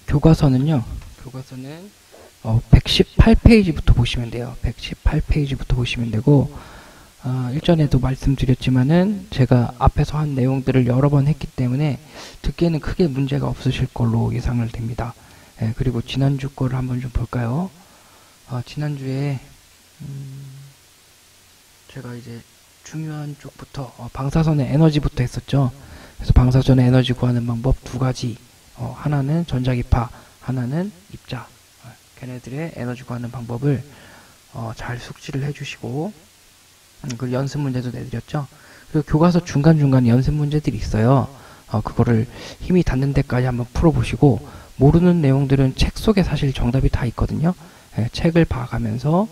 교과서는요, 교과서는 118페이지부터 보시면 돼요. 118페이지부터 보시면 되고, 일전에도 말씀드렸지만은 제가 앞에서 한 내용들을 여러 번 했기 때문에 듣기에는 크게 문제가 없으실 걸로 예상을 됩니다. 예, 그리고 지난주 거를 한번 좀 볼까요? 지난주에 제가 이제 중요한 쪽부터 방사선의 에너지부터 했었죠. 그래서 방사선의 에너지 구하는 방법 두 가지, 하나는 전자기파, 하나는 입자, 걔네들의 에너지 구하는 방법을 잘 숙지를 해주시고, 그리고 연습 문제도 내드렸죠. 그리고 교과서 중간중간 연습 문제들이 있어요. 그거를 힘이 닿는 데까지 한번 풀어보시고, 모르는 내용들은 책 속에 사실 정답이 다 있거든요. 책을 봐가면서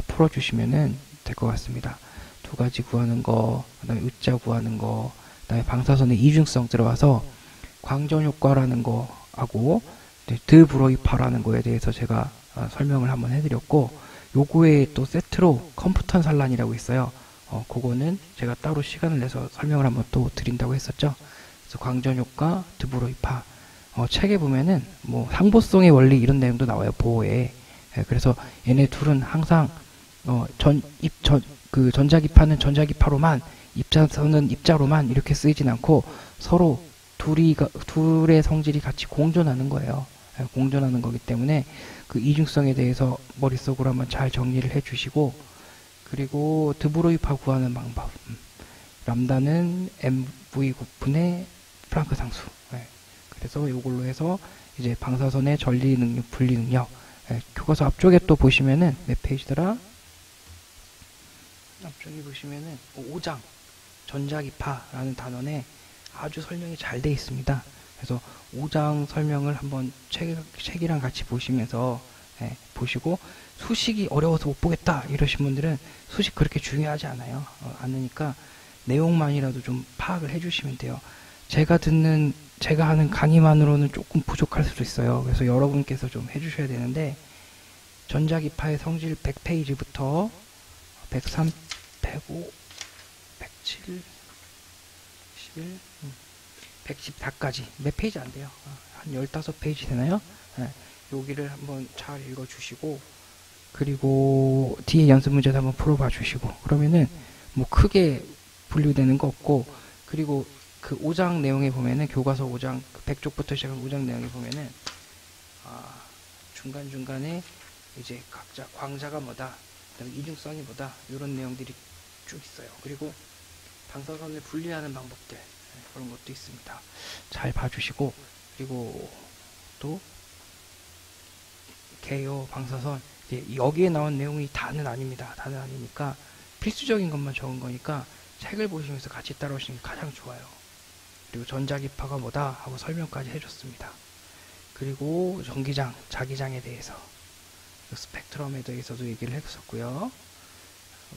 풀어주시면 될 것 같습니다. 두 가지 구하는 거, 그 다음에 으자 구하는 거, 그 다음에 방사선의 이중성 들어가서 광전효과라는 거하고 드브로이파라는 거에 대해서 제가 설명을 한번 해드렸고, 요거에 또 세트로 컴퓨턴 산란이라고 있어요. 그거는 제가 따로 시간을 내서 설명을 한번 또 드린다고 했었죠. 그래서 광전효과, 드브로이파, 책에 보면은 뭐 상보성의 원리 이런 내용도 나와요. 보호에. 그래서 얘네 둘은 항상 그 전자기파는 전자기파로만, 입자선은 입자로만 이렇게 쓰이진 않고 서로 둘의 성질이 같이 공존하는 거예요. 공존하는 거기 때문에 그 이중성에 대해서 머릿속으로 한번 잘 정리를 해 주시고, 그리고 드브로이파 구하는 방법, 람다는 mv 곱분의 플랑크 상수. 그래서 이걸로 해서 이제 방사선의 전리 능력, 분리 능력, 교과서 앞쪽에 또 보시면은 몇 페이지더라? 앞쪽에 보시면은 5장 전자기파라는 단원에 아주 설명이 잘 돼 있습니다. 그래서 5장 설명을 한번 책이랑 같이 보시면서 보시고, 수식이 어려워서 못 보겠다 이러신 분들은 수식 그렇게 중요하지 않아요. 않으니까 내용만이라도 좀 파악을 해주시면 돼요. 제가 하는 강의만으로는 조금 부족할 수도 있어요. 그래서 여러분께서 좀 해주셔야 되는데, 전자기파의 성질 100페이지부터 103, 105, 107, 11, 114까지 몇 페이지 안 돼요. 한 15페이지 되나요? 여기를 한번 잘 읽어주시고, 그리고 뒤에 연습 문제도 한번 풀어봐 주시고, 그러면은 뭐 크게 분류되는 거 없고, 그리고 그 5장 내용에 보면은, 교과서 5장 100쪽부터 시작한 5장 내용에 보면은 중간중간에 이제 각자 광자가 뭐다, 그다음에 이중성이 뭐다, 이런 내용들이 쭉 있어요. 그리고 방사선을 분리하는 방법들, 그런 것도 있습니다. 잘 봐주시고, 그리고 또 개요, 방사선, 여기에 나온 내용이 다는 아닙니다. 다는 아니니까 필수적인 것만 적은 거니까 책을 보시면서 같이 따라오시는 게 가장 좋아요. 그리고 전자기파가 뭐다 하고 설명까지 해줬습니다. 그리고 전기장, 자기장에 대해서, 스펙트럼에 대해서도 얘기를 했었고요.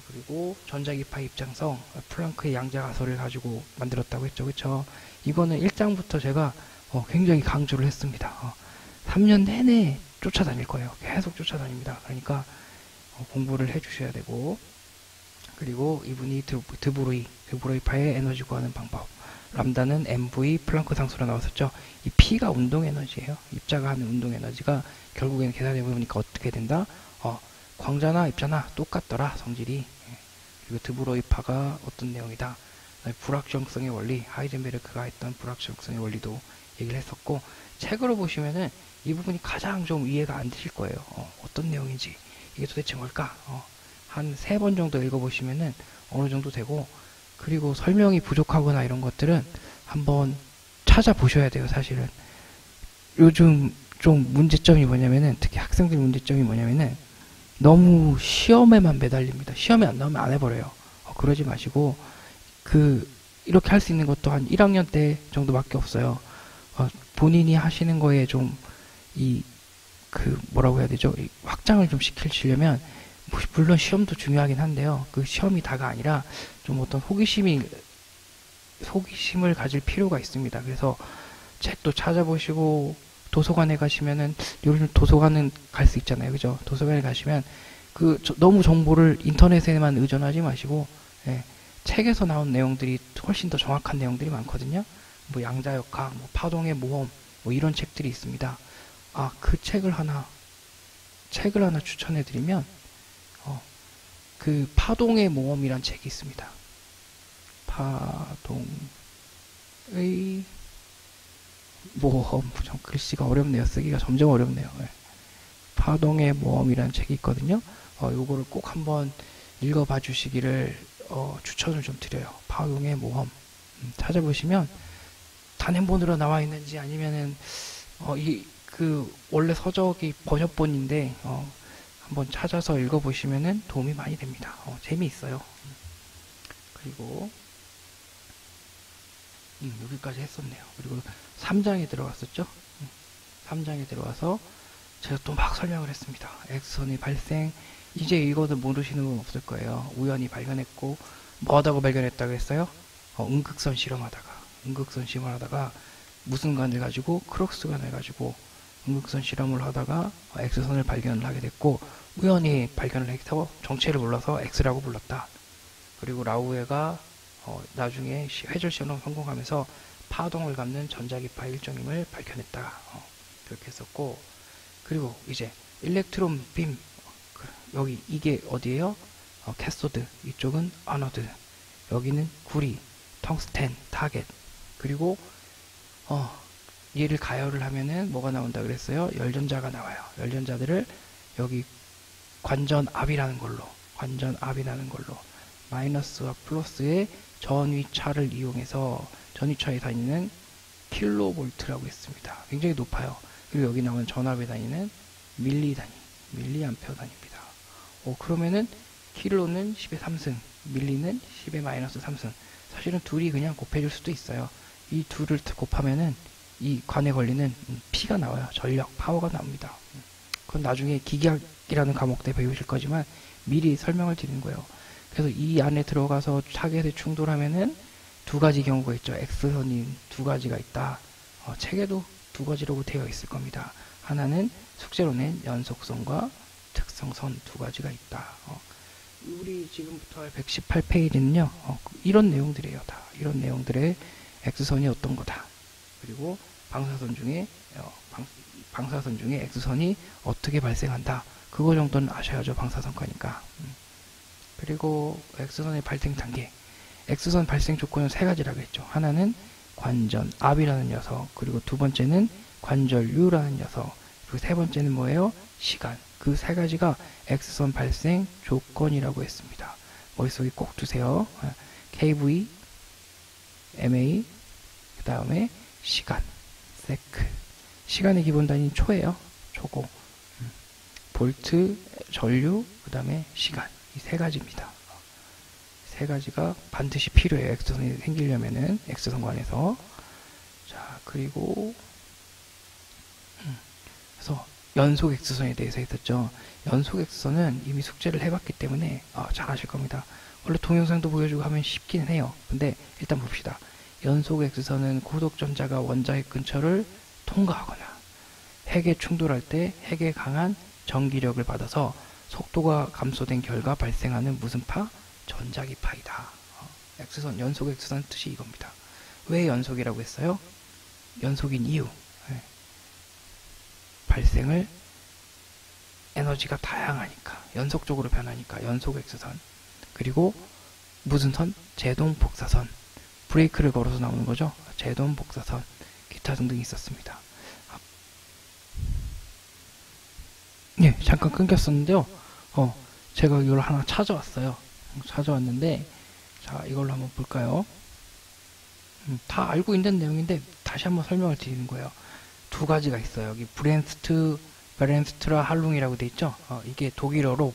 그리고 전자기파 입장성, 플랑크의 양자가설을 가지고 만들었다고 했죠. 그쵸? 이거는 1장부터 제가 굉장히 강조를 했습니다. 3년 내내 쫓아다닐 거예요. 계속 쫓아다닙니다. 그러니까 공부를 해주셔야 되고, 그리고 이분이 드브로이파의 에너지 구하는 방법, 람다는 mv 플랑크 상수로 나왔었죠. 이 p가 운동 에너지예요. 입자가 하는 운동 에너지가 결국에는 계산해 보니까 어떻게 된다? 광자나 입자나 똑같더라, 성질이. 그리고 드브로이파가 어떤 내용이다, 불확정성의 원리, 하이젠베르크가 했던 불확정성의 원리도 얘기를 했었고, 책으로 보시면은 이 부분이 가장 좀 이해가 안 되실 거예요. 어떤 내용인지, 이게 도대체 뭘까? 한 3번 정도 읽어보시면은 어느 정도 되고, 그리고 설명이 부족하거나 이런 것들은 한번 찾아보셔야 돼요. 사실은 요즘 좀 문제점이 뭐냐면은, 특히 학생들 문제점이 뭐냐면은 너무 시험에만 매달립니다. 시험에 안 나오면 안 해버려요. 그러지 마시고, 이렇게 할 수 있는 것도 한 1학년 때 정도밖에 없어요. 본인이 하시는 거에 좀 뭐라고 해야 되죠? 확장을 좀 시키려면, 물론 시험도 중요하긴 한데요. 그 시험이 다가 아니라 좀 어떤 호기심을 가질 필요가 있습니다. 그래서 책도 찾아보시고, 도서관에 가시면은, 요즘 도서관은 갈 수 있잖아요. 그죠? 도서관에 가시면 너무 정보를 인터넷에만 의존하지 마시고, 책에서 나온 내용들이 훨씬 더 정확한 내용들이 많거든요. 뭐 양자역학, 뭐 파동의 모험, 뭐 이런 책들이 있습니다. 그 책을 하나 추천해드리면, 그 파동의 모험이란 책이 있습니다. 파동의 모험. 좀 글씨가 어렵네요. 쓰기가 점점 어렵네요. 네. 파동의 모험이란 책이 있거든요. 요거를 꼭 한번 읽어봐 주시기를 추천을 좀 드려요. 파동의 모험. 찾아보시면 단행본으로 나와 있는지 아니면은 원래 서적이 번역본인데 한번 찾아서 읽어보시면은 도움이 많이 됩니다. 재미있어요. 그리고 여기까지 했었네요. 그리고 3장에 들어갔었죠. 3장에 들어와서 제가 또 막 설명을 했습니다. X선의 발생, 이제 이거는 모르시는 분 없을 거예요. 우연히 발견했고, 뭐 하다가 발견했다고 했어요? 음극선 실험하다가 무슨 관을 가지고, 크록스관을 가지고 음극선 실험을 하다가 X선을 발견을 하게 됐고, 우연히 발견을 해서 정체를 몰라서 X라고 불렀다. 그리고 라우에가 나중에 회절 실험 성공하면서 파동을 갖는 전자기파 일종임을 발견했다. 그렇게 했었고, 그리고 이제 일렉트론 빔, 여기 이게 어디예요? 캐소드, 이쪽은 아노드, 여기는 구리, 텅스텐, 타겟. 그리고 얘를 가열을 하면은 뭐가 나온다 그랬어요? 열전자가 나와요. 열전자들을 여기 관전압이라는 걸로 마이너스와 플러스의 전위차를 이용해서 전위차에 다니는 킬로볼트라고 했습니다. 굉장히 높아요. 그리고 여기 나오는 전압에 다니는 밀리암페어 단위입니다. 그러면은 킬로는 10의 3승, 밀리는 10의 마이너스 3승. 사실은 둘이 그냥 곱해줄 수도 있어요. 이 둘을 곱하면은 이 관에 걸리는 P가 나와요. 전력, 파워가 나옵니다. 그건 나중에 기계학이라는 과목 때 배우실 거지만 미리 설명을 드리는 거예요. 그래서 이 안에 들어가서 타겟에 충돌하면은 두 가지 경우가 있죠. X선이 두 가지가 있다. 책에도 두 가지라고 되어 있을 겁니다. 하나는 숙제로 낸 연속선과 특성선 두 가지가 있다. 우리 지금부터 할 118페이지는요. 이런 내용들이에요. 다 이런 내용들의 X선이 어떤 거다. 그리고 방사선 중에 X선이 어떻게 발생한다. 그거 정도는 아셔야죠. 방사선과니까. 그리고 X선의 발생 단계. X선 발생 조건은 세 가지라고 했죠. 하나는 관전압이라는 녀석, 그리고 두 번째는 관절유라는 녀석, 그리고 세 번째는 뭐예요? 시간. 그 세 가지가 X선 발생 조건이라고 했습니다. 머릿속에 꼭 두세요. KV, MA, 그 다음에 시간, 세크. 시간의 기본 단위는 초예요. 초고. 볼트, 전류, 그 다음에 시간. 이 세 가지입니다. 세 가지가 반드시 필요해요. X선이 생기려면은 X선관에서. 자, 그리고 그래서 연속 X선에 대해서 했었죠. 연속 X선은 이미 숙제를 해봤기 때문에 잘 아실 겁니다. 원래 동영상도 보여주고 하면 쉽긴 해요. 근데 일단 봅시다. 연속 X선은 고속전자가 원자핵 근처를 통과하거나 핵에 충돌할 때 핵에 강한 전기력을 받아서 속도가 감소된 결과 발생하는 무슨 파? 전자기파이다. X선, 연속 X선 뜻이 이겁니다. 왜 연속이라고 했어요? 연속인 이유. 발생을 에너지가 다양하니까, 연속적으로 변하니까 연속 X선. 그리고 무슨 선? 제동 복사선. 브레이크를 걸어서 나오는 거죠. 제동 복사선. 기타 등등 있었습니다. 예, 잠깐 끊겼었는데요. 제가 이걸 하나 찾아왔어요. 찾아왔는데, 자, 이걸로 한번 볼까요? 다 알고 있는 내용인데 다시 한번 설명을 드리는 거예요. 두 가지가 있어요. 여기 베렌스트라 할룽이라고 돼 있죠. 이게 독일어로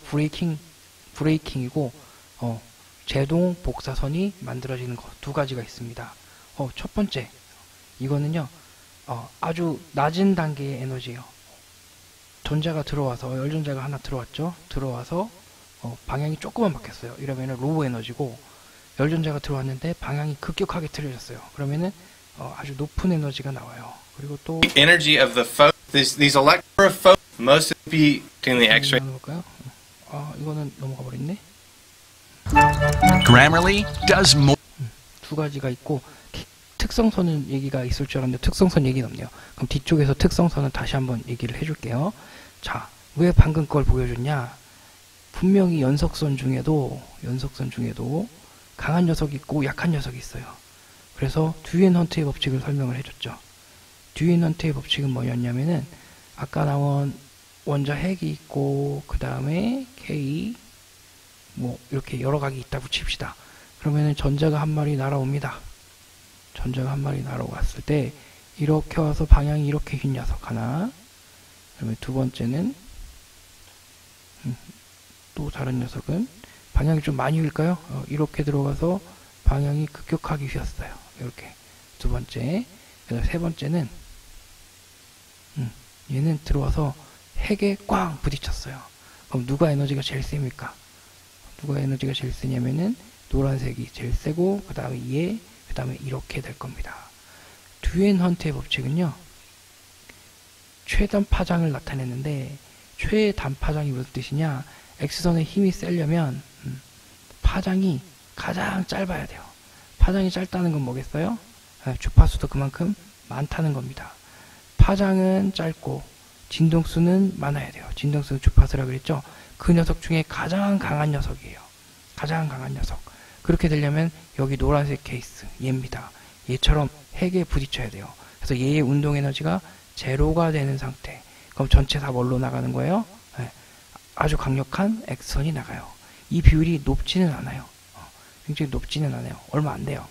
브레이킹이고 제동 복사선이 만들어지는 거 두 가지가 있습니다. 첫 번째, 이거는요 아주 낮은 단계의 에너지예요. 전자가 들어와서, 열전자가 하나 들어왔죠. 들어와서 방향이 조금만 바뀌었어요. 이러면은 로우 에너지고, 열전자가 들어왔는데 방향이 급격하게 틀어졌어요. 그러면은 아주 높은 에너지가 나와요. 그리고 또 energy of the these electrophotons most be in the X-ray. 볼까요? 이거는 넘어가 버렸네. Grammarly does more. 두 가지가 있고 특성선은 얘기가 있을 줄 알았는데 특성선 얘기는 없네요. 그럼 뒤쪽에서 특성선은 다시 한번 얘기를 해줄게요. 자, 왜 방금 걸 보여줬냐? 분명히 연속선 중에도 강한 녀석이 있고 약한 녀석이 있어요. 그래서 듀앤헌트의 법칙을 설명을 해줬죠. 듀앤헌트의 법칙은 뭐였냐면은 아까 나온 원자 핵이 있고 그 다음에 K 뭐 이렇게 여러 각이 있다고 칩시다. 그러면은 전자가 한 마리 날아옵니다. 전자가 한 마리 날아왔을 때 이렇게 와서 방향이 이렇게 흰 녀석 하나, 그다음에 두 번째는 또 다른 녀석은 방향이 좀 많이 휠까요? 이렇게 들어가서 방향이 급격하게 휘었어요. 이렇게 두 번째, 그다음에 세 번째는 얘는 들어와서 핵에 꽝 부딪혔어요. 그럼 누가 에너지가 제일 셉니까? 누가 에너지가 제일 세냐면은 노란색이 제일 세고 그 다음에 얘, 그 다음에 이렇게 될 겁니다. 듀앤헌트의 법칙은요, 최단 파장을 나타내는데 최단 파장이 무슨 뜻이냐? X선의 힘이 세려면 파장이 가장 짧아야 돼요. 파장이 짧다는 건 뭐겠어요? 주파수도 그만큼 많다는 겁니다. 파장은 짧고 진동수는 많아야 돼요. 진동수는 주파수라 그랬죠? 그 녀석 중에 가장 강한 녀석이에요. 가장 강한 녀석. 그렇게 되려면 여기 노란색 케이스, 얘입니다. 얘처럼 핵에 부딪혀야 돼요. 그래서 얘의 운동 에너지가 제로가 되는 상태. 그럼 전체 다 뭘로 나가는 거예요? 아주 강력한 X선이 나가요. 이 비율이 높지는 않아요. 굉장히 높지는 않아요. 얼마 안 돼요.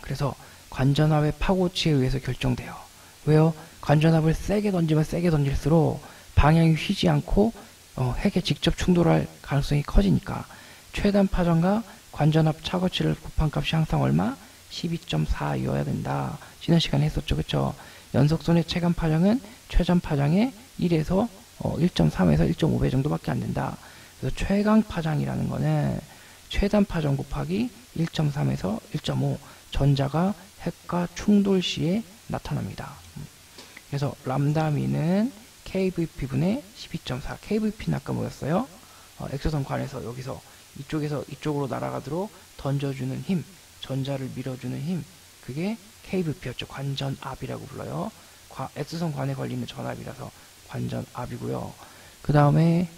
그래서 관전압의 파고치에 의해서 결정돼요. 왜요? 관전압을 세게 던지면 세게 던질수록 방향이 휘지 않고 핵에 직접 충돌할 가능성이 커지니까 최단 파장과 관전압 차거치를 곱한 값이 항상 얼마? 12.4이어야 된다. 지난 시간에 했었죠. 그쵸? 연속선의 최간 파장은 최전 파장의 1에서 1.3에서 1.5배 정도밖에 안 된다. 그래서 최강 파장이라는 거는 최단 파장 곱하기 1.3에서 1.5 전자가 핵과 충돌 시에 나타납니다. 그래서 람다미는 KVP분의 12.4. KVP는 아까 뭐였어요? X선 관에서 여기서 이쪽에서 이쪽으로 날아가도록 던져주는 힘, 전자를 밀어주는 힘, 그게 KVP였죠. 관전압이라고 불러요. X선 관에 걸리는 전압이라서 관전압이고요. 그 다음에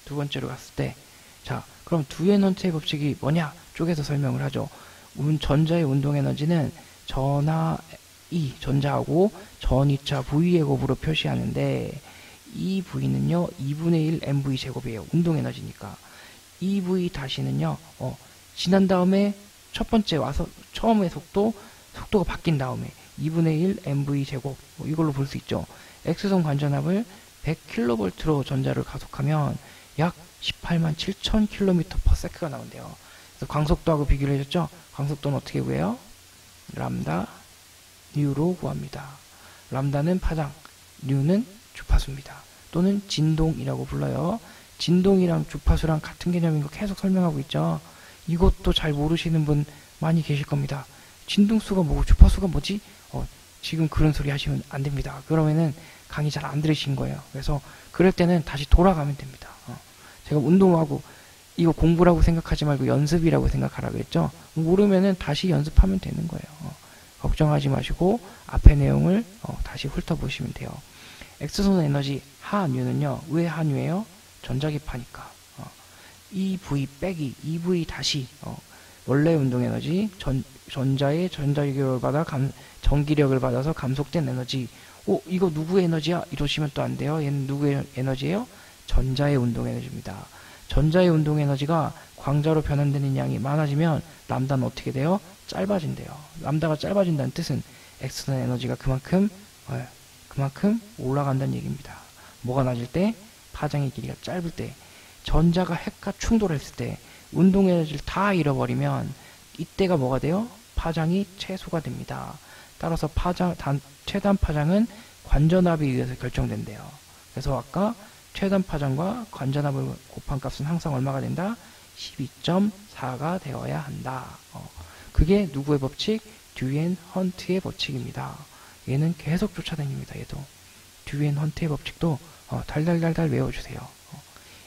두 번째로 갔을 때, 자, 그럼 듀앤헌트의 법칙이 뭐냐? 쪽에서 설명을 하죠. 전자의 운동 에너지는 전하 E, 전자하고 전이차 V의 곱으로 표시하는데, 이 V는요, 2분의 1 mv 제곱이에요. 운동 에너지니까. 이 V 다시는요, 지난 다음에 첫 번째 와서 처음에 속도가 바뀐 다음에 2분의 1 mv 제곱, 이걸로 볼 수 있죠. X선 관전압을 100kV로 전자를 가속하면 약 18만 7천 km/s가 나온대요. 그래서 광속도하고 비교를 해줬죠. 광속도는 어떻게 구해요? 람다 뉴로 구합니다. 람다는 파장, 뉴는 주파수입니다. 또는 진동이라고 불러요. 진동이랑 주파수랑 같은 개념인 거 계속 설명하고 있죠. 이것도 잘 모르시는 분 많이 계실 겁니다. 진동수가 뭐고 주파수가 뭐지? 지금 그런 소리 하시면 안 됩니다. 그러면은 강의 잘 안 들으신 거예요. 그래서 그럴 때는 다시 돌아가면 됩니다. 제가 운동하고 이거 공부라고 생각하지 말고 연습이라고 생각하라 그랬죠. 모르면은 다시 연습하면 되는 거예요. 걱정하지 마시고 앞의 내용을 다시 훑어보시면 돼요. X선 에너지 하뉴는요. 왜 하뉴예요? 전자기파니까. EV 빼기 EV 다시 원래 운동 에너지 전자의 전자기력을 받아 전기력을 받아서 감속된 에너지. 이거 누구의 에너지야? 이러시면 또 안 돼요. 얘는 누구의 에너지예요? 전자의 운동 에너지입니다. 전자의 운동 에너지가 광자로 변환되는 양이 많아지면 람다는 어떻게 돼요? 짧아진대요. 람다가 짧아진다는 뜻은 X선 에너지가 그만큼 올라간다는 얘기입니다. 뭐가 낮을 때? 파장의 길이가 짧을 때. 전자가 핵과 충돌했을 때 운동 에너지를 다 잃어버리면 이때가 뭐가 돼요? 파장이 최소가 됩니다. 따라서 최단 파장은 관전압에 의해서 결정된대요. 그래서 아까 최단 파장과 관전압을 곱한 값은 항상 얼마가 된다? 12.4가 되어야 한다. 그게 누구의 법칙? 듀앤헌트의 법칙입니다. 얘는 계속 쫓아다닙니다. 얘도. 듀앤헌트의 법칙도 달달달달 외워주세요.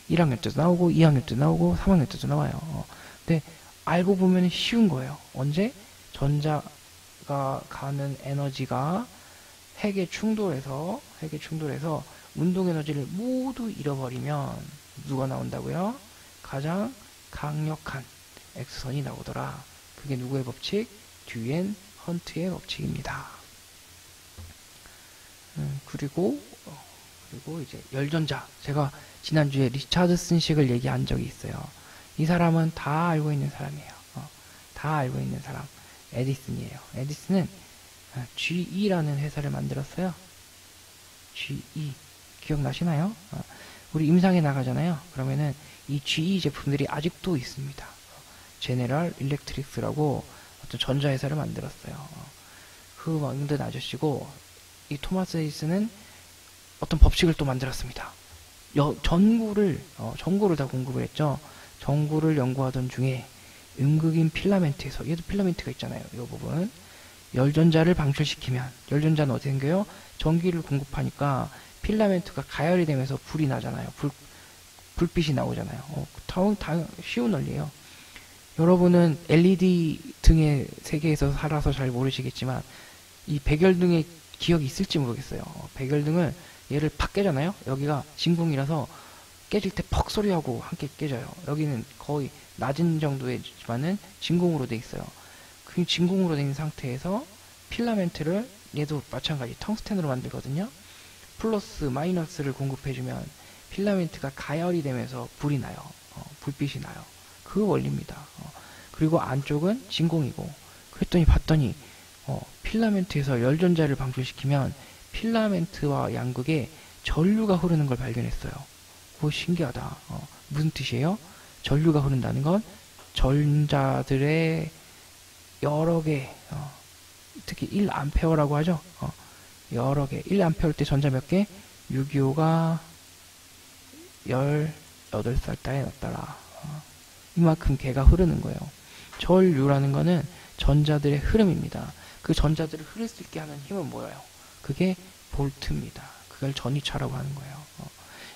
1학년 때도 나오고 2학년 때도 나오고 3학년 때도 나와요. 근데 알고 보면 쉬운 거예요. 언제? 전자가 가는 에너지가 핵에 충돌해서 운동 에너지를 모두 잃어버리면 누가 나온다고요? 가장 강력한 X선이 나오더라. 그게 누구의 법칙? 듀앤 헌트의 법칙입니다. 그리고 이제 열전자. 제가 지난주에 리차드슨식을 얘기한 적이 있어요. 이 사람은 다 알고 있는 사람이에요. 다 알고 있는 사람. 에디슨이에요. 에디슨은 GE라는 회사를 만들었어요. GE. 기억나시나요? 우리 임상에 나가잖아요. 그러면은 이 GE 제품들이 아직도 있습니다. 제네럴 일렉트릭스라고 어떤 전자회사를 만들었어요. 그 만든 아저씨고, 이 토마스 에디슨은 어떤 법칙을 또 만들었습니다. 전구를 다 공급을 했죠. 전구를 연구하던 중에 음극인 필라멘트에서, 얘도 필라멘트가 있잖아요. 이 부분. 열전자를 방출시키면, 열전자는 어떻게 생겨요? 전기를 공급하니까 필라멘트가 가열이 되면서 불이 나잖아요. 불빛이 나오잖아요. 쉬운 원리예요. 여러분은 LED 등의 세계에서 살아서 잘 모르시겠지만, 이 백열등의 기억이 있을지 모르겠어요. 백열등을 얘를 팍 깨잖아요. 여기가 진공이라서 깨질 때 퍽 소리하고 함께 깨져요. 여기는 거의 낮은 정도이지만은 진공으로 돼 있어요. 그 진공으로 된 상태에서 필라멘트를, 얘도 마찬가지 텅스텐으로 만들거든요. 플러스 마이너스를 공급해주면 필라멘트가 가열이 되면서 불이 나요. 불빛이 나요. 그 원리입니다. 그리고 안쪽은 진공이고, 그랬더니 봤더니 필라멘트에서 열전자를 방출시키면 필라멘트와 양극에 전류가 흐르는 걸 발견했어요. 그거 신기하다. 무슨 뜻이에요? 전류가 흐른다는 건 전자들의 여러 개, 특히 1A라고 하죠. 여러 개. 1A 때 전자 몇 개? 625가 18살 딸에 났더라. 이만큼 개가 흐르는 거예요. 전류라는 거는 전자들의 흐름입니다. 그 전자들을 흐를 수 있게 하는 힘은 뭐예요? 그게 볼트입니다. 그걸 전위차라고 하는 거예요.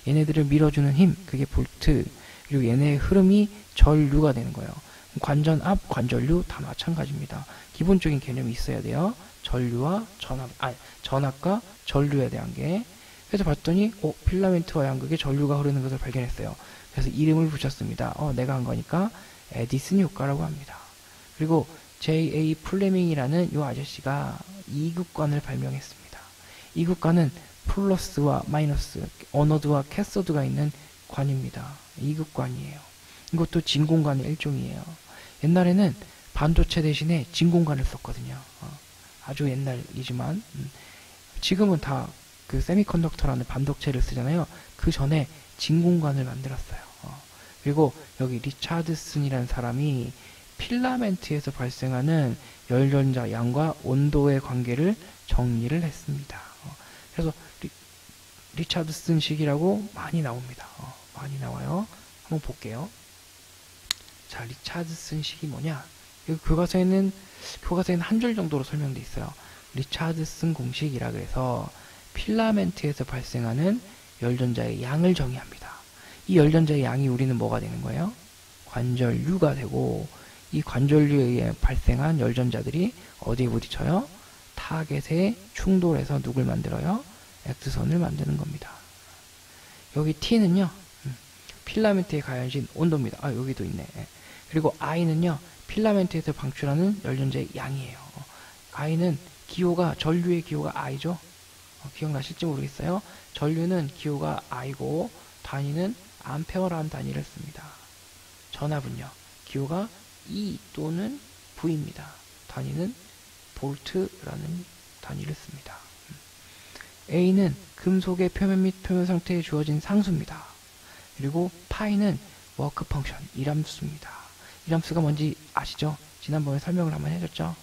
얘네들을 밀어주는 힘, 그게 볼트. 그리고 얘네의 흐름이 전류가 되는 거예요. 관전압, 관전류 다 마찬가지입니다. 기본적인 개념이 있어야 돼요. 전류와 전압과 전류에 대한 게. 그래서 봤더니 필라멘트와 양극에 전류가 흐르는 것을 발견했어요. 그래서 이름을 붙였습니다. 내가 한 거니까 에디슨 효과라고 합니다. 그리고 J.A. 플레밍이라는 이 아저씨가 이극관을 발명했습니다. 이극관은 플러스와 마이너스, 어너드와 캐서드가 있는 관입니다. 이극관이에요. 이것도 진공관의 일종이에요. 옛날에는 반도체 대신에 진공관을 썼거든요. 아주 옛날이지만 지금은 다 그 세미컨덕터라는 반도체를 쓰잖아요. 그 전에 진공관을 만들었어요. 그리고 여기 리차드슨이라는 사람이 필라멘트에서 발생하는 열전자 양과 온도의 관계를 정리를 했습니다. 그래서 리차드슨식이라고 많이 나옵니다. 많이 나와요. 한번 볼게요. 자, 리차드슨식이 뭐냐? 여기 교과서에는 한 줄 정도로 설명되어 있어요. 리차드슨 공식이라 그래서 필라멘트에서 발생하는 열전자의 양을 정의합니다. 이 열전자의 양이 우리는 뭐가 되는 거예요? 관전류가 되고, 이 관전류에 의해 발생한 열전자들이 어디에 부딪혀요? 타겟에 충돌해서 누굴 만들어요? X선을 만드는 겁니다. 여기 T는요, 필라멘트에 가해진 온도입니다. 여기도 있네. 그리고 I는요, 필라멘트에서 방출하는 열전자의 양이에요. I는 기호가, 전류의 기호가 I죠? 기억나실지 모르겠어요. 전류는 기호가 I고, 단위는 암페어라는 단위를 씁니다. 전압은요, 기호가 E 또는 V입니다. 단위는 볼트라는 단위를 씁니다. A는 금속의 표면 및 표면 상태에 주어진 상수입니다. 그리고 파이는 워크 펑션, 일함수입니다. 일함수가 뭔지 아시죠? 지난번에 설명을 한번 해줬죠?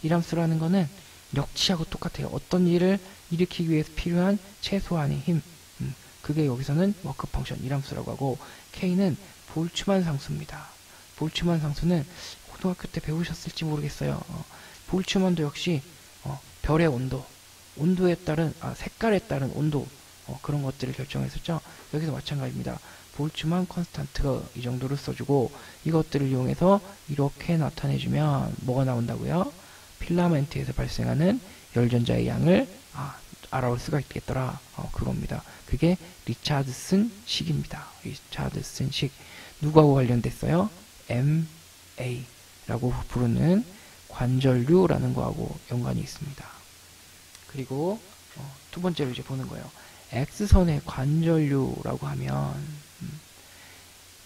일함수라는 거는 역치하고 똑같아요. 어떤 일을 일으키기 위해서 필요한 최소한의 힘. 그게 여기서는 워크 펑션, 일함수라고 하고, K는 볼츠만 상수입니다. 볼츠만 상수는 고등학교 때 배우셨을지 모르겠어요. 볼츠만도 역시 별의 온도, 색깔에 따른 온도, 그런 것들을 결정했었죠. 여기서 마찬가지입니다. 볼츠만 컨스탄트 이 정도를 써주고 이것들을 이용해서 이렇게 나타내주면 뭐가 나온다고요? 필라멘트에서 발생하는 열전자의 양을 알아볼 수가 있겠더라. 그겁니다. 그게 리차드슨 식입니다. 리차드슨 식. 누구하고 관련됐어요? MA라고 부르는 관절류라는 거하고 연관이 있습니다. 그리고 두 번째로 이제 보는 거예요. X선의 관절류라고 하면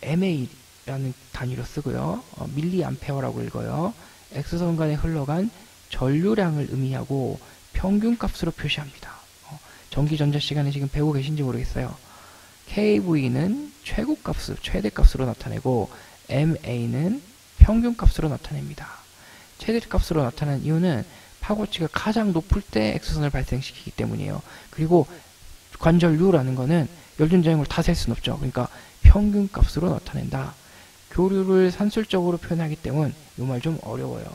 MA라는 단위로 쓰고요. 밀리암페어라고 읽어요. X선 간에 흘러간 전류량을 의미하고 평균값으로 표시합니다. 전기 전자 시간에 지금 배우고 계신지 모르겠어요. KV는 최고값을 최대값으로 나타내고 MA는 평균값으로 나타냅니다. 최대값으로 나타내는 이유는 파고치가 가장 높을 때 X선을 발생시키기 때문이에요. 그리고 관절류라는 거는 열전자량을 다 셀 수는 없죠. 그러니까 평균값으로 나타낸다. 교류를 산술적으로 표현하기 때문에 이 말 좀 어려워요.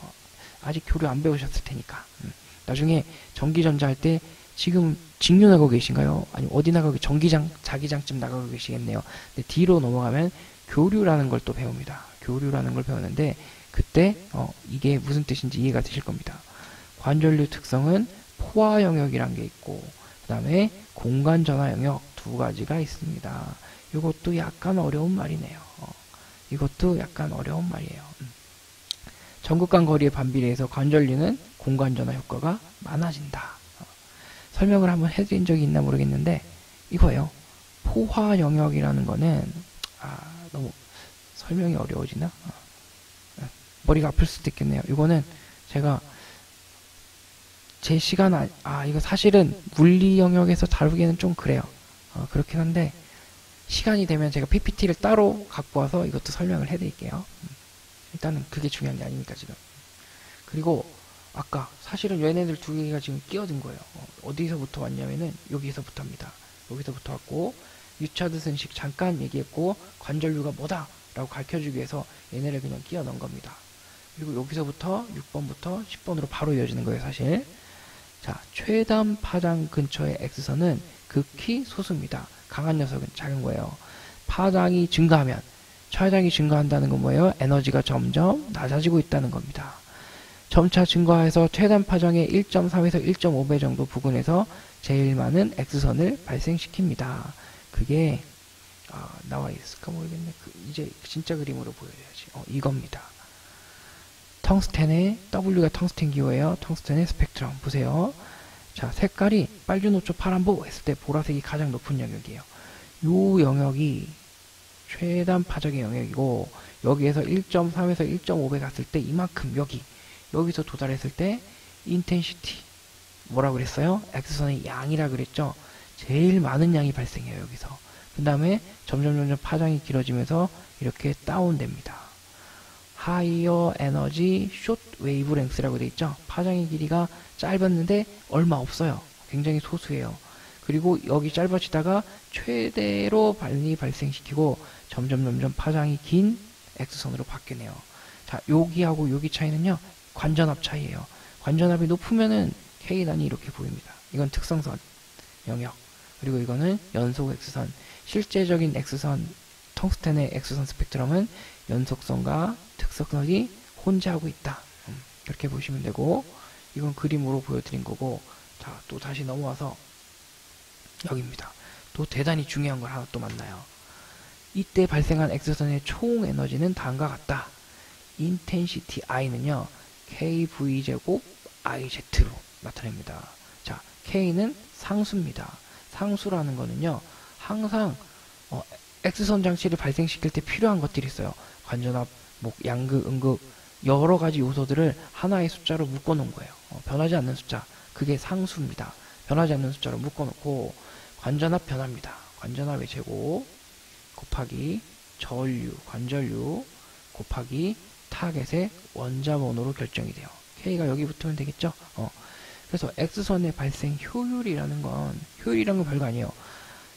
아직 교류 안 배우셨을 테니까. 나중에 전기전자 할 때 지금 직류 나가고 계신가요? 아니면 어디 나가고 전기장, 자기장쯤 나가고 계시겠네요. 근데 뒤로 넘어가면 교류라는 걸 또 배웁니다. 교류라는 걸 배우는데 그때 이게 무슨 뜻인지 이해가 되실 겁니다. 관절류 특성은 포화 영역이란 게 있고 그 다음에 공간 전화 영역 두 가지가 있습니다. 이것도 약간 어려운 말이네요. 이것도 약간 어려운 말이에요. 전극간 거리의 반비례해서 관절류는 공간 전화 효과가 많아진다. 설명을 한번 해드린 적이 있나 모르겠는데 이거예요. 포화 영역이라는 거는 너무 설명이 어려워지나? 머리가 아플 수도 있겠네요. 이거는 제가 제 시간 이거 사실은 물리 영역에서 다루기에는 좀 그래요. 그렇긴 한데 시간이 되면 제가 PPT를 따로 갖고 와서 이것도 설명을 해드릴게요. 일단은 그게 중요한 게 아니니까 지금. 그리고 아까 사실은 얘네들 두 개가 지금 끼어든 거예요. 어디서부터 왔냐면은 여기서부터입니다. 여기서부터 왔고 리차드슨식 잠깐 얘기했고 관절류가 뭐다 라고 가르쳐주기 위해서 얘네를 그냥 끼워 넣은 겁니다. 그리고 여기서부터 6번부터 10번으로 바로 이어지는 거예요. 사실. 자, 최단 파장 근처의 X선은 극히 소수입니다. 강한 녀석은 작은 거예요. 파장이 증가하면 파장이 증가한다는 건 뭐예요? 에너지가 점점 낮아지고 있다는 겁니다. 점차 증가해서 최단 파장의 1.3에서 1.5배 정도 부근에서 제일 많은 X선을 발생시킵니다. 그게 나와 있을까 모르겠네. 이제 진짜 그림으로 보여줘야지. 이겁니다. 텅스텐의 W가 텅스텐 기호예요. 텅스텐의 스펙트럼 보세요. 자, 색깔이 빨주노초 파란보 했을 때 보라색이 가장 높은 영역이에요. 요 영역이 최단 파장의 영역이고 여기에서 1.3에서 1.5배 갔을 때 이만큼 여기서 도달했을 때 인텐시티 뭐라 그랬어요? X선의 양이라 그랬죠. 제일 많은 양이 발생해요. 여기서. 그 다음에 점점 파장이 길어지면서 이렇게 다운됩니다. 하이어 에너지 숏 웨이브 랭스라고 돼 있죠. 파장의 길이가 짧았는데 얼마 없어요. 굉장히 소수예요. 그리고 여기 짧아지다가 최대로 많이 발생시키고 점점 파장이 긴 X선으로 바뀌네요. 자, 여기하고 여기 차이는요. 관전압 차이예요. 관전압이 높으면은 K단이 이렇게 보입니다. 이건 특성선 영역. 그리고 이거는 연속 X선. 실제적인 X선, 텅스텐의 X선 스펙트럼은 연속선과 특성선이 혼재하고 있다. 이렇게 보시면 되고 이건 그림으로 보여드린 거고 자, 또 다시 넘어와서 여기입니다. 또 대단히 중요한 걸 하나 또 만나요. 이때 발생한 X선의 총 에너지는 다음과 같다. 인텐시티 I는요. KV제곱 IZ로 나타냅니다. 자, K는 상수입니다. 상수라는 거는요. 항상 X선 장치를 발생시킬 때 필요한 것들이 있어요. 관전압, 양극, 음극 여러 가지 요소들을 하나의 숫자로 묶어놓은 거예요. 변하지 않는 숫자. 그게 상수입니다. 변하지 않는 숫자로 묶어놓고 관전압 변합니다. 관전압의 제곱 곱하기 전류, 관전류 곱하기 타겟의 원자번호로 결정이 돼요. K가 여기 붙으면 되겠죠? 그래서 X선의 발생 효율이라는 건 별거 아니에요.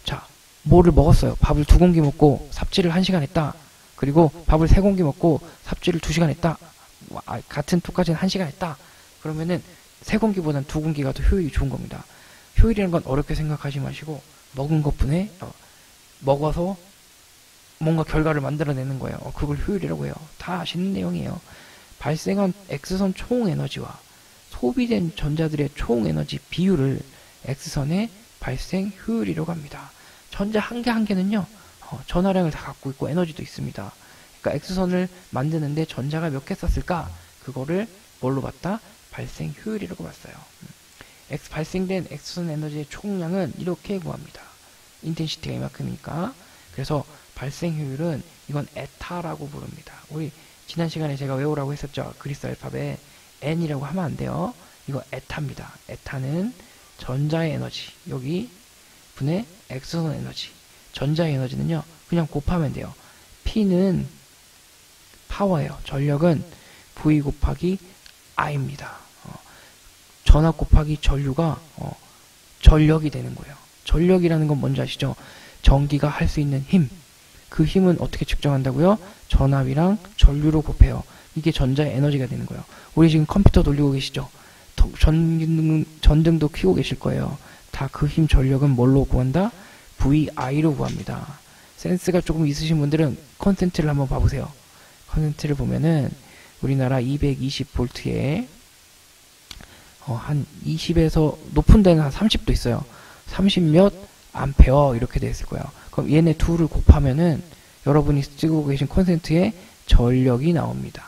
자, 뭐를 먹었어요. 밥을 2공기 먹고 삽질을 1시간 했다. 그리고 밥을 3공기 먹고 삽질을 2시간 했다. 같은 똑같은 1시간 했다. 그러면은 3공기보다는 2공기가 더 효율이 좋은 겁니다. 효율이라는 건 어렵게 생각하지 마시고 먹은 것분에 먹어서 뭔가 결과를 만들어내는 거예요. 그걸 효율이라고 해요. 다 아시는 내용이에요. 발생한 X선 총 에너지와 소비된 전자들의 총 에너지 비율을 X선의 발생 효율이라고 합니다. 전자 한 개 한 개는요, 전하량을 다 갖고 있고 에너지도 있습니다. 그러니까 X선을 만드는데 전자가 몇 개 썼을까? 그거를 뭘로 봤다? 발생 효율이라고 봤어요. 발생된 X선 에너지의 총량은 이렇게 구합니다. 인텐시티가 이만큼이니까. 그래서 발생 효율은 이건 에타라고 부릅니다. 우리 지난 시간에 제가 외우라고 했었죠. 그리스 알파벳 N이라고 하면 안 돼요. 이거 에타입니다. 에타는 전자의 에너지, 여기 분의 X선 에너지. 전자의 에너지는요, 그냥 곱하면 돼요. P는 파워예요. 전력은 V 곱하기 I입니다. 전압 곱하기 전류가 전력이 되는 거예요. 전력이라는 건 뭔지 아시죠? 전기가 할 수 있는 힘. 그 힘은 어떻게 측정한다고요? 전압이랑 전류로 곱해요. 이게 전자의 에너지가 되는 거예요. 우리 지금 컴퓨터 돌리고 계시죠? 전등도 켜고 계실 거예요. 다 그 힘 전력은 뭘로 구한다? VI로 구합니다. 센스가 조금 있으신 분들은 컨센트를 한번 봐보세요. 컨센트를 보면은 우리나라 220V에 한 20에서 높은 데는 한 30도 있어요. 30 몇 암페어 이렇게 돼 있을 거예요. 그럼 얘네 둘을 곱하면은 여러분이 쓰고 계신 콘센트의 전력이 나옵니다.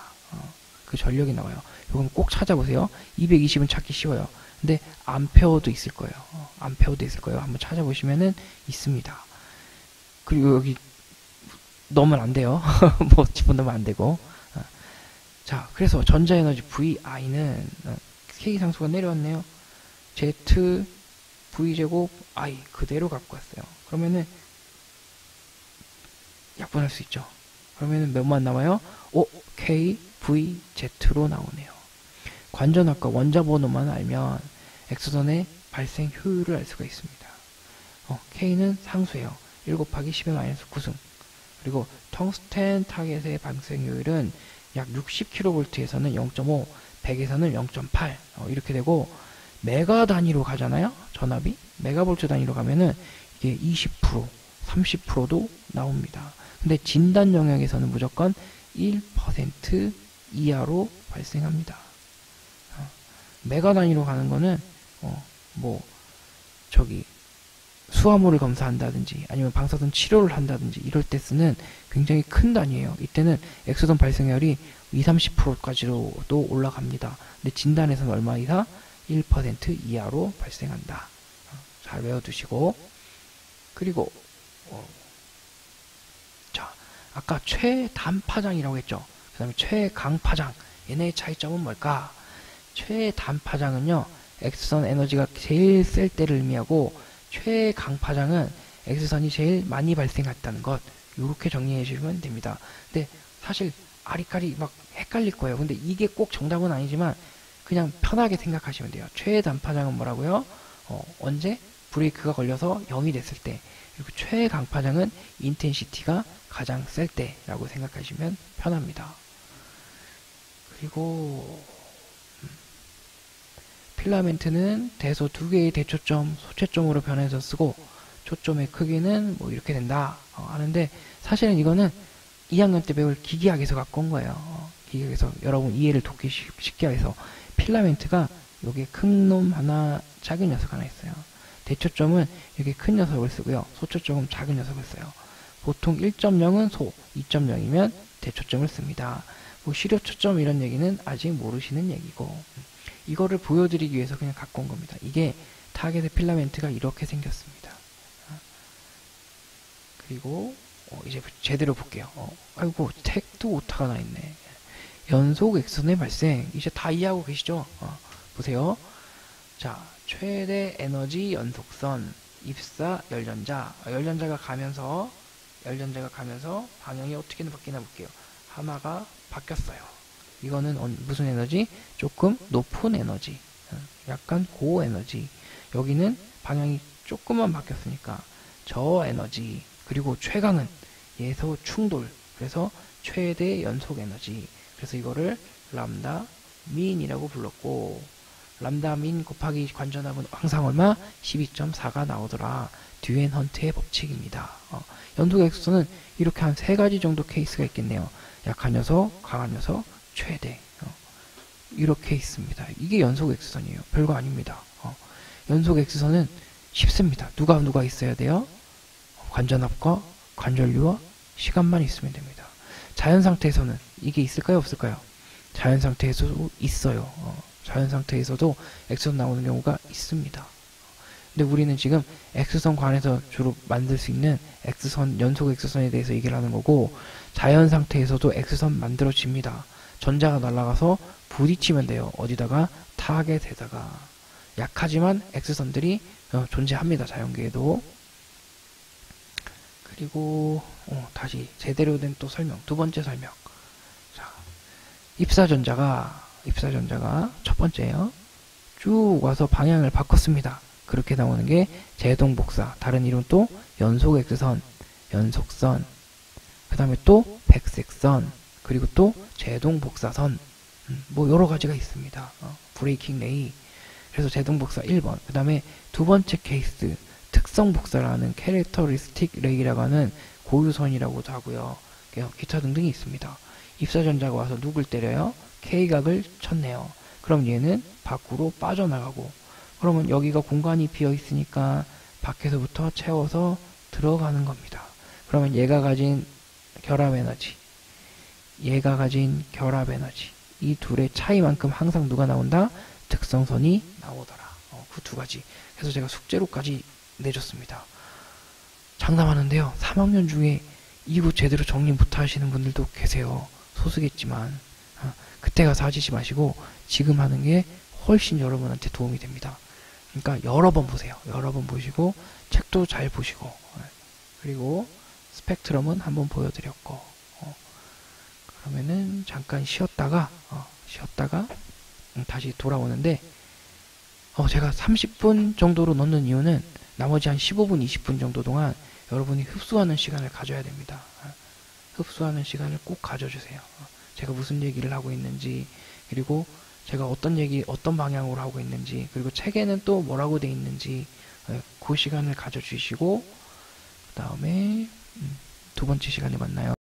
그 전력이 나와요. 이건 꼭 찾아보세요. 220은 찾기 쉬워요. 근데 암페어도 있을 거예요. 암페어도 있을 거예요. 한번 찾아보시면은 있습니다. 그리고 여기 넣으면 안 돼요. 뭐 집어넣으면 안 되고. 자, 그래서 전자에너지 VI는 K상수가 내려왔네요. Z V제곱 I 그대로 갖고 왔어요. 그러면은 약분할 수 있죠. 그러면은 몇만 남아요? K, V, Z로 나오네요. 관전압과 원자 번호만 알면 X선의 발생 효율을 알 수가 있습니다. K는 상수예요. 1 곱하기 10의 마이너스 9승. 그리고 텅스텐 타겟의 발생 효율은 약 60kV에서는 0.5, 100에서는 0.8 이렇게 되고 메가 단위로 가잖아요. 전압이 메가볼트 단위로 가면은 이게 20%, 30%도 나옵니다. 근데 진단 영역에서는 무조건 1% 이하로 발생합니다. 메가 단위로 가는 거는 수화물을 검사한다든지 아니면 방사선 치료를 한다든지 이럴 때 쓰는 굉장히 큰 단위예요. 이때는 엑소선 발생률이 20-30%까지도 올라갑니다. 근데 진단에서는 얼마 이하? 1% 이하로 발생한다. 잘 외워두시고, 그리고 자, 아까 최단파장이라고 했죠. 그 다음에 최강파장, 얘네의 차이점은 뭘까? 최단파장은요, X선 에너지가 제일 셀 때를 의미하고, 최강파장은 X선이 제일 많이 발생했다는 것, 이렇게 정리해 주시면 됩니다. 근데 사실 아리까리 막 헷갈릴 거예요. 근데 이게 꼭 정답은 아니지만 그냥 편하게 생각하시면 돼요. 최단파장은 뭐라고요? 언제? 브레이크가 걸려서 0이 됐을 때. 그리고 최강파장은 인텐시티가 가장 셀 때라고 생각하시면 편합니다. 그리고 필라멘트는 대소 2개의 대초점, 소채점으로 변해서 쓰고 초점의 크기는 뭐 이렇게 된다 하는데 사실은 이거는 2학년 때 배울 기계학에서 갖고 온 거예요. 기계학에서 여러분 이해를 돕기 쉽게 해서 필라멘트가 여기 큰 놈 하나, 작은 녀석 하나 있어요. 대초점은 여기 큰 녀석을 쓰고요. 소초점은 작은 녀석을 써요. 보통 1.0은 소, 2.0이면 대초점을 씁니다. 뭐 시료초점 이런 얘기는 아직 모르시는 얘기고 이거를 보여드리기 위해서 그냥 갖고 온 겁니다. 이게 타겟의 필라멘트가 이렇게 생겼습니다. 그리고 이제 제대로 볼게요. 아이고 택도 오타가 나 있네. 연속 X선의 발생 이제 다 이해하고 계시죠? 보세요. 자, 최대 에너지 연속선 입사 열전자 열전자가 가면서 방향이 어떻게 바뀌나 볼게요. 하나가 바뀌었어요. 이거는 무슨 에너지? 조금 높은 에너지, 약간 고에너지. 여기는 방향이 조금만 바뀌었으니까 저에너지. 그리고 최강은 예소 충돌. 그래서 최대 연속 에너지. 그래서 이거를 람다 민이라고 불렀고, 람다 민 곱하기 관전압은 항상 얼마? 12.4가 나오더라. 듀앤 헌트의 법칙입니다. 연속 액수선은 이렇게 한 3가지 정도 케이스가 있겠네요. 약한 녀석, 강한 녀석, 최대. 이렇게 있습니다. 이게 연속 액수선이에요. 별거 아닙니다. 연속 액수선은 쉽습니다. 누가 있어야 돼요? 관전압과 관전류와 시간만 있으면 됩니다. 자연 상태에서는 이게 있을까요? 없을까요? 자연 상태에서도 있어요. 자연 상태에서도 액수선 나오는 경우가 있습니다. 근데 우리는 지금 액수선 관에서 주로 만들 수 있는 액수선, 연속 액수선에 대해서 얘기를 하는 거고, 자연 상태에서도 액수선 만들어집니다. 전자가 날아가서 부딪히면 돼요. 어디다가? 타겟에다가. 약하지만 액수선들이 존재합니다. 자연계에도. 그리고 다시 제대로 된 또 설명, 두 번째 설명. 자, 입사전자가 첫 번째예요. 쭉 와서 방향을 바꿨습니다. 그렇게 나오는 게 제동복사, 다른 이름 또 연속 액수선, 연속선, 그 다음에 또 백색선, 그리고 또 제동복사선, 뭐 여러 가지가 있습니다. 브레이킹 레이. 그래서 제동복사 1번. 그 다음에 두 번째 케이스, 특성복사라는 캐릭터리스틱 레이라고 하는 고유선이라고도 하고요. 기타 등등이 있습니다. 입사전자가 와서 누굴 때려요? K각을 쳤네요. 그럼 얘는 밖으로 빠져나가고, 그러면 여기가 공간이 비어 있으니까 밖에서부터 채워서 들어가는 겁니다. 그러면 얘가 가진 결합 에너지, 얘가 가진 결합 에너지, 이 둘의 차이만큼 항상 누가 나온다? 특성선이 나오더라. 그 두 가지. 그래서 제가 숙제로까지 내줬습니다. 장담하는데요. 3학년 중에 이거 제대로 정리 못하시는 분들도 계세요. 소수겠지만 그때 가서 하시지 마시고 지금 하는 게 훨씬 여러분한테 도움이 됩니다. 그러니까 여러 번 보세요. 여러 번 보시고 책도 잘 보시고, 그리고 스펙트럼은 한번 보여드렸고, 그러면은 잠깐 쉬었다가 다시 돌아오는데, 제가 30분 정도로 넣는 이유는 나머지 한 15분, 20분 정도 동안 여러분이 흡수하는 시간을 가져야 됩니다. 흡수하는 시간을 꼭 가져주세요. 제가 무슨 얘기를 하고 있는지, 그리고 제가 어떤 방향으로 하고 있는지, 그리고 책에는 또 뭐라고 돼 있는지, 그 시간을 가져주시고, 그 다음에 두 번째 시간에 만나요.